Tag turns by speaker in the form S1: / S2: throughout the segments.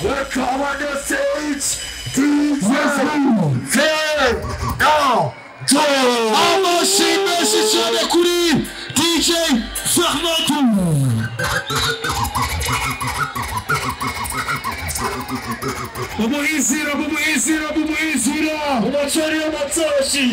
S1: Welcome on the stage, DJ Fernando DJ Fernando. Bumuizira. Umachari Amatoshi.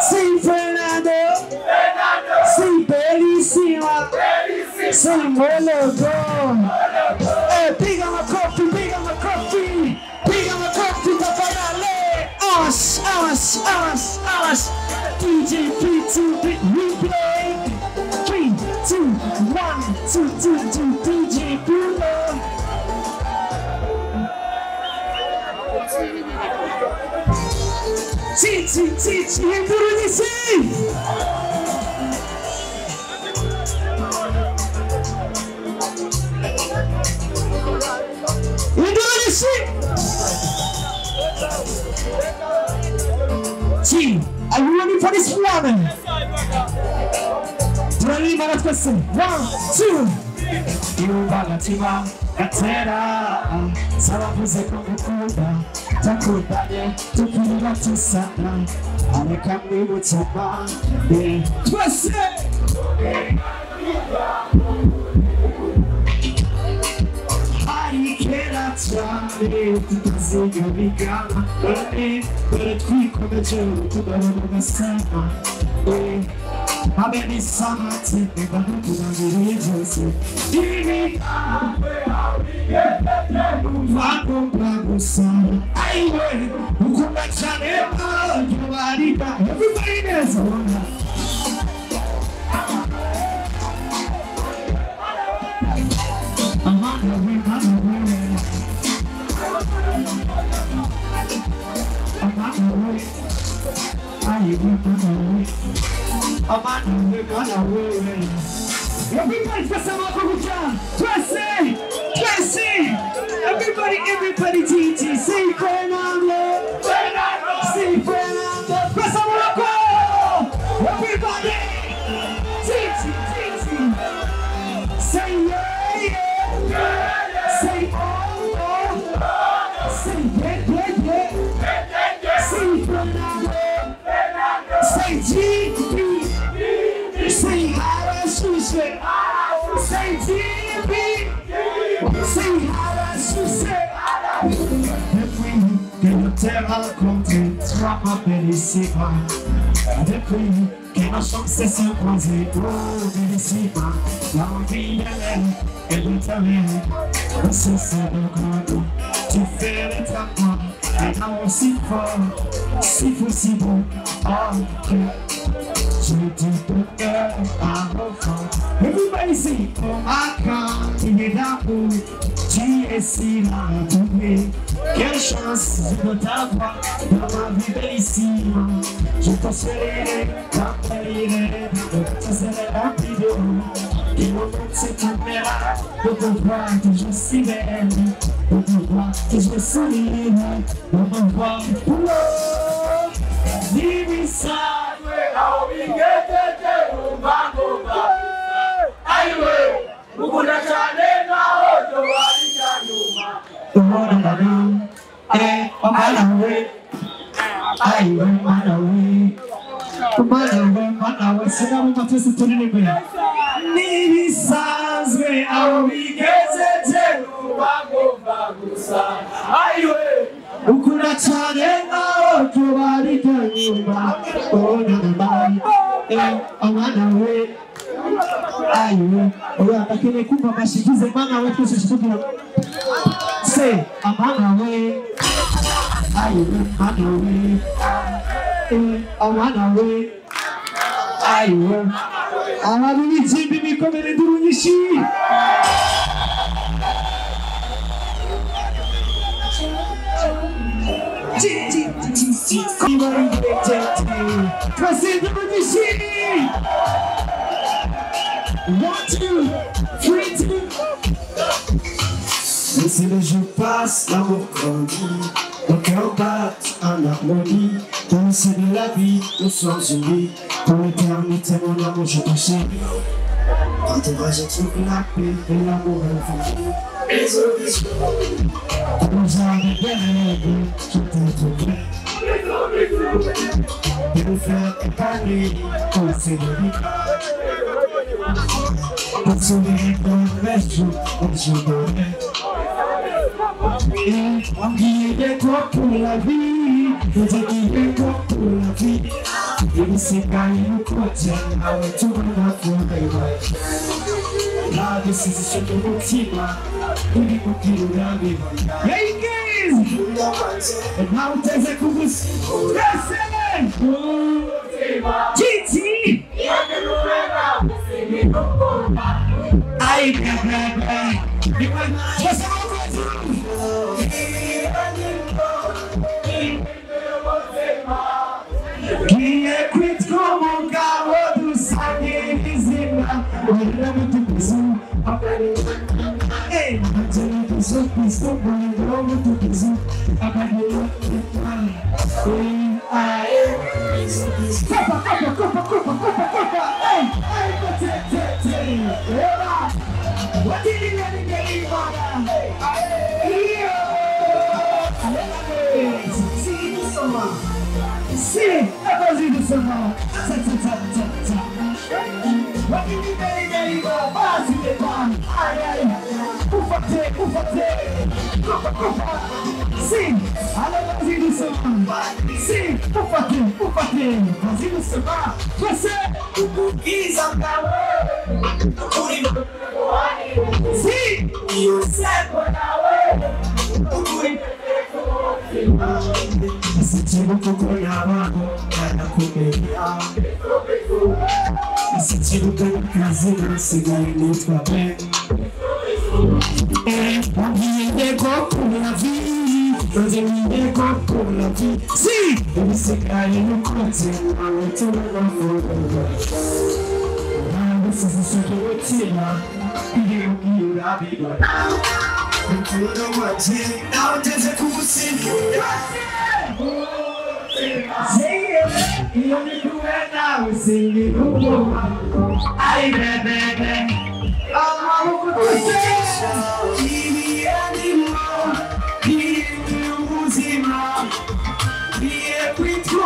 S1: Say Fernando, say bellissima, say molto. Big on my coffee, paparale. Us. DJ P2 replay. 3, 2, 1, 2, DJ Bruno. Titi, are you ready for this one? Ready, my question. 1, 2. You balatima, Gatera, Salapuze Kukuda, Takudane, Tukura to Sana, Alekami Mutaba, Twist it! I cannot try to see you become, but it's quick on the joke to the summer. How many summers have you been to the religious? Give me I will. Who come back to everybody knows. Everybody for some everybody TT, say Fernando, say Fernando, for some everybody, TT, say yeah, say say say Fernando, say GP, say Harasuse, say GP, say Harasuse. Can you tell how content trapa bellissima? Depuis che non so se sei quasi bellissima. La via e l'Italia, non so se lo guardo, ti fai troppo, e non si può, si possibile, everybody say, oh my God, il est là pour GSC là tout me. Quelle chance je peux t'avoir dans ma vie bellissime. Je t'en serai t'appellerai, je serai rapide. Et mon nom c'est ton père, pour te voir que je suis belle, pour te voir que je souris, pour me voir. Leave me side where I'll be getting. Manawe sinamu matese turirimbe nibisanzwe aho bigejeje bagomba gusa ayiwe ukunda cyane aho tubari kanyuma ona mama amanawe ayiwe urakene kumva mashigize manawe twese tugira se amanawe ayiwe manawe amanawe ayiwe Kuyandi Ijimbi mikomere ndurunyishi Laissez le jour passe, l'amour grandit, nos cœurs battent en harmonie. Dans le ciel de la vie, nous sommes unis. Pour l'éternité, mon amour, je te chéris. Dans tes bras, je trouve la paix et l'amour infini. Nous avons derrière nous, je t'ai trouvé. Et nous faire épanouir, on s'est donné. Pour sourire dans les jours, on se donnait. On dit des quoi pour la vie, on dit des quoi pour la vie. Et c'est quand il nous contient, on tourne la forêt. La décision de mon team, on dit qu'on dit le dernier. Hey guys! And now there's a couple. Giti! Aïe, qui est quitte comme un carreau de sangue visible. On est tout bisou. Hey, je suis bisou, on est tout bisou. Sim, é cozido do seu mal. Vai me dar base de pão. Ai, ai, ufa. Sim, alô, cozido do seu mal. Sim, ufa, cozido do seu mal. Você, o cookies on sim, e o cego na esse tipo que eu conhava, era comer. Esse tipo que eu casei, segura muito pra bem. A vie est pour la vie, la vie est pour la vie. Si, il s'est caillé le côté, on est tout le monde. This is the situation, you are big. You know what, now there's a cool city. Say it, you only do it now, sing it. I baby, I'm going to say, be anymore, be losing up, be a quick go,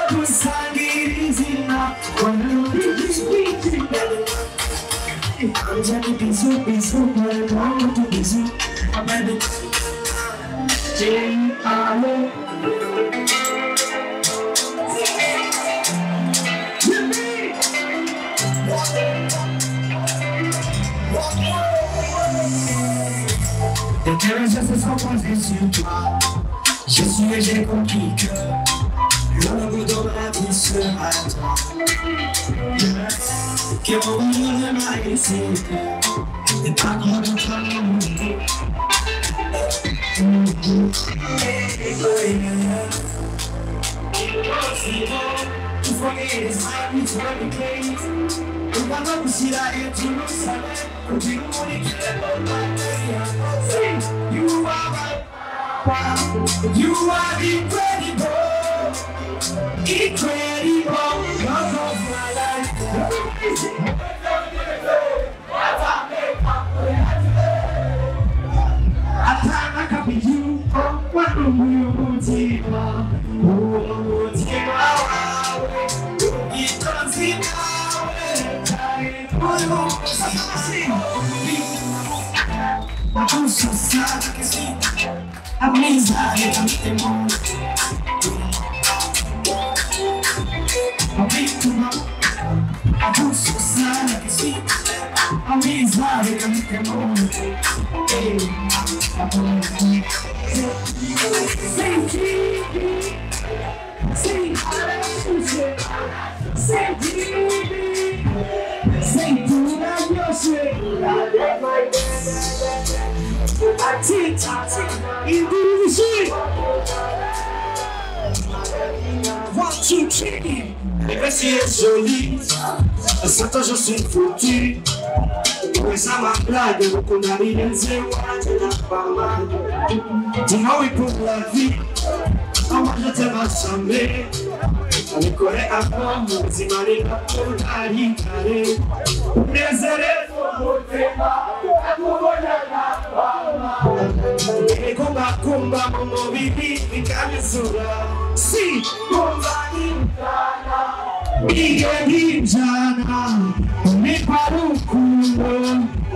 S1: go, sangue, I'm just a bisou, but I want to bisou. I'm ready. J.R. The terrace just as composition. Je suis et j'ai compris que l'homme dans la vie sera toi. Que mon milieu m'a laissé et pas grand de travail. To forget is my need to replicate. If I don't see that it's you know something, could you only get on my way? Say, you are my wow, you are incredible, love of my life. I can't be you, what do you do? abuso sana que sí, amizade a mi temor. Víctima, abuso sana que sí, amizade a mi temor. Esse é joli, essa toja se foutu. Essa mablada, eu com a minha zewana fama. De mal e por la vie, aonde te vas a ver? Me corre a como, se marina por la ricare. Desere como tema, é como na fama. E kumba, momo vivi, e camisura. Sim, kumba nintana. Ninguém jana, me para o culo,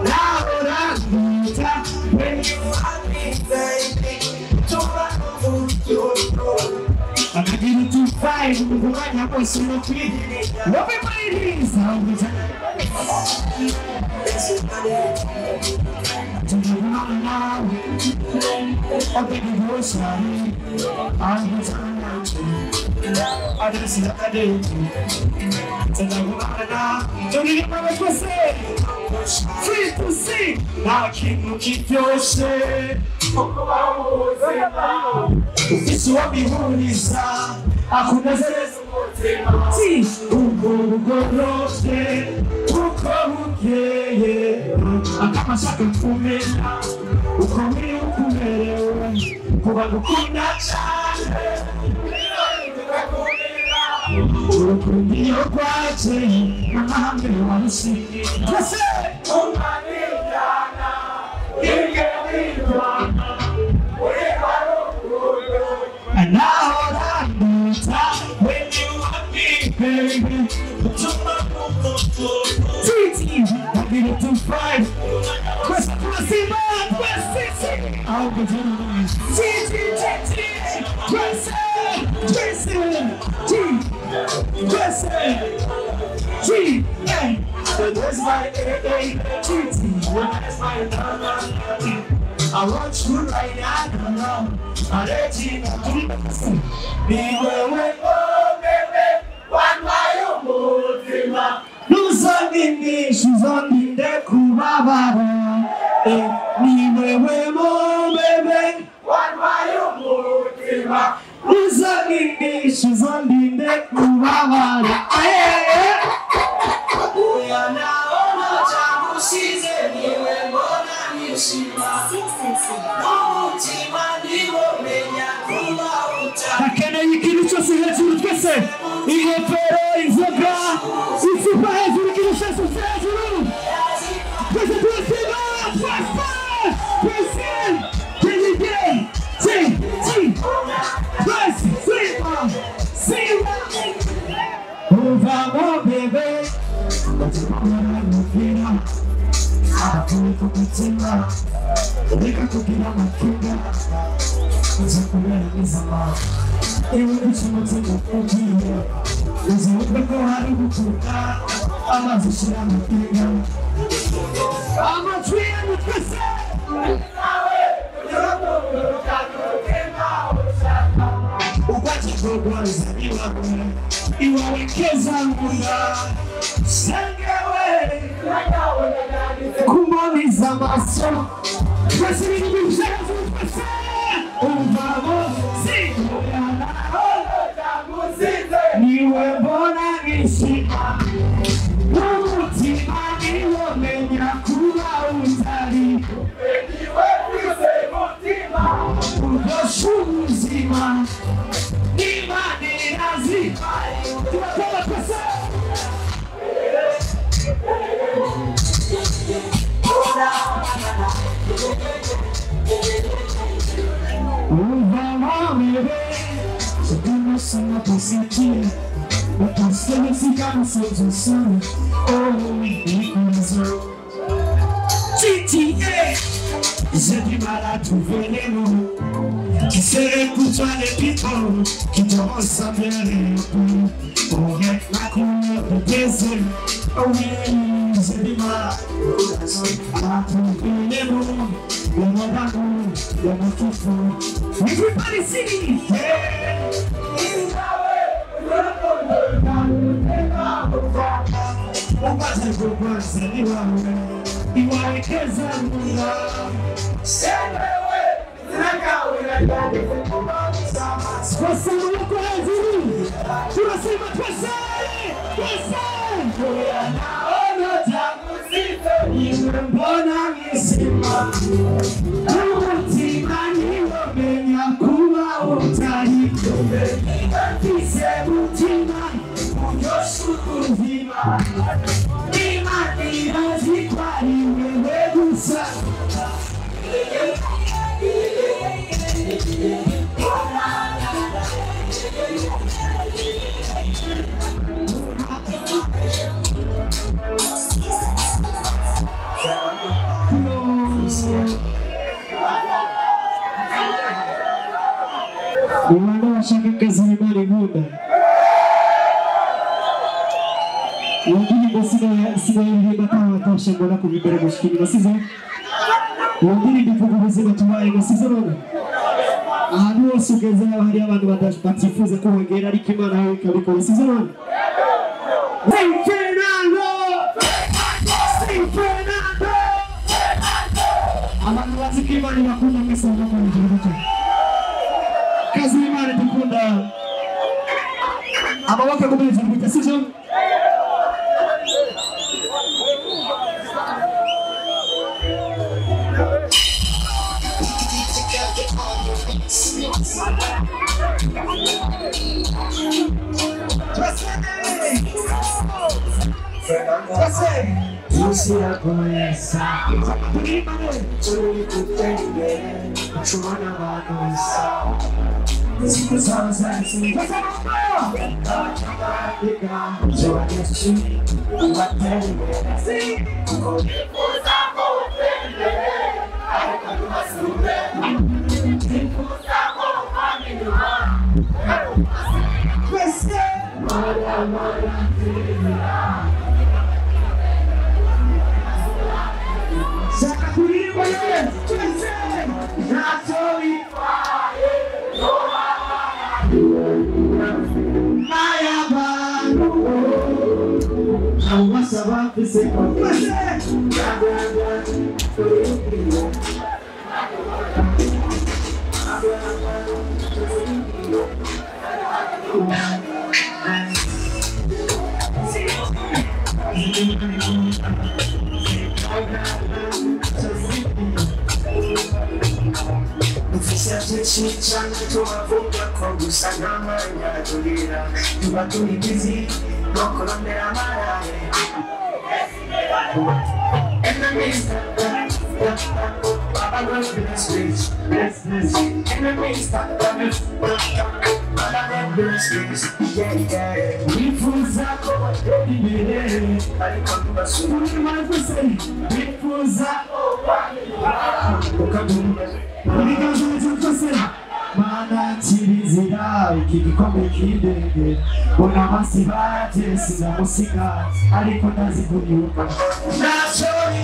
S1: na hora luta. When you are me, baby, no futuro. I'm beginning to fight, I'm going to no feed. Everybody is out of free to see, now keep your shit. Isso é bihuriza, akunezereza umutima. Si, ugororose, uko bukeye, akamashaka kumenya, uko wiri ukumerewe, kuba gukunda cyane. Urukundo iyo rwakeye, amahame warusigiye. Twese umanijana, ingewidwana. And now that time when you want me, baby, Titi, I need it to fight. Question, I'll be doing Titi, G, that's my A, Titi, that's my nana. I want you right now, I let you be where oh baby, one my emotima. Lose on me, she's on the Kubaba. Be where oh baby, one my emotima. Lose on me, she's on the Kubaba. We are now on a time, she's anywhere more than you see. Akana yikiri cyose hejuru twese iyo pero inzoga ifupa hejuru kiri cyose hejuru twese Reka kugira makinga uzakubereza ewe ukimuze kukugira uzibuke ko hari gutuka amazi ushira makinga amatwi y'umutwese nawe ukwakigogwaza iwawekeza ngunda sengewe kumamiza amaso twese ibintu bishaka twese umvamo singana niwe mbona nishima n'umutima niwo menya kuba utari niwe kwise mutima udosha ubuzima n'Imana irazi turakora twese Sama positive, but I'm still seeking something soon. Oh, we need to GTA. J'ai du mal à trouver les mots qui seraient pour toi les pitons qui te ressembleraient pour être la couleur de tes yeux. Oh oui, j'ai du mal à trouver les mots, le mot d'amour, le mot qu'il faut. Mais je pas ici. On va se proposer il va écraser le monde. C'est le way, la caouille, você não conhece, tu não se vai passar, na hora da música, e não bona me cima. A última nível, minha cura, o tarito, fiz a última, o eu chuto viva. E maneiras de carinho, redução. Imana washaka kazi imana inkunda wongirigo sinayiririmba atawatashe mbona kuva imbere gushikira nasize wongirigo ivuga ubuzima tubaye nasize none ahantu hose ugeze haba hari abantu batifuza ko wegera ariko imana yawe ikabikora nasize none Fernando abantu bazi ko imana ibakunda mwese mvuga mu gihugu cyacu kazi imana dukunda amaboko akomeje mu gisijo Você a conhece, tudo que tem bem, chuva na bagunça. Cinco anos assim, você não vai pegar, joga assim, bater assim, com difusa com entender, aí quando você vê, difusa com família, você, mora, filha. Saca comigo aí, na sua infância, não vai saber que você pode fazer. Chichana tuwavuga ko gusa n'amanya turira tuba turi busy no kurondera amaraye enemies Baba goes to the streets enemies Baba goes to the streets bifuza ko batera imbere ariko ntibasubire maze bifuza ukaguma Mana chirizira ikigikombe kidenge Bona basi bate sinamusika ariko ndazikunyuka Nashori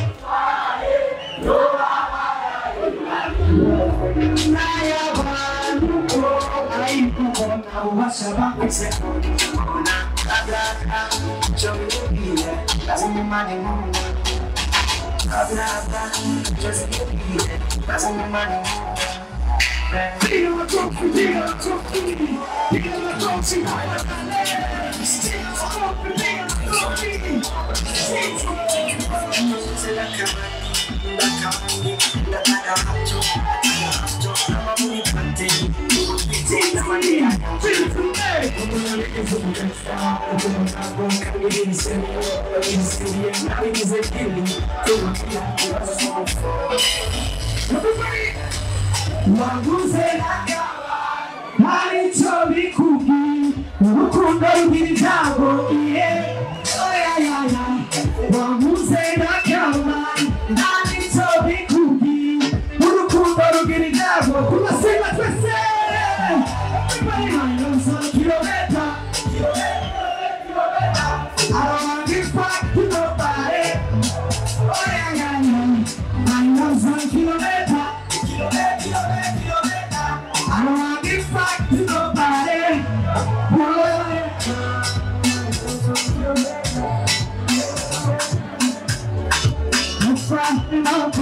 S1: Naya banduko Aikuko ubasha bakise Ablaka Chomile Lazimimani mungu Ablaka Chomile Lazimimani mungu Diga la toque, diga la toque, diga la toque, diga la Waguze Naricho bikugi Urukundo rw'ijambo iye Oya ya Waguze nakama Naricho bikugi Now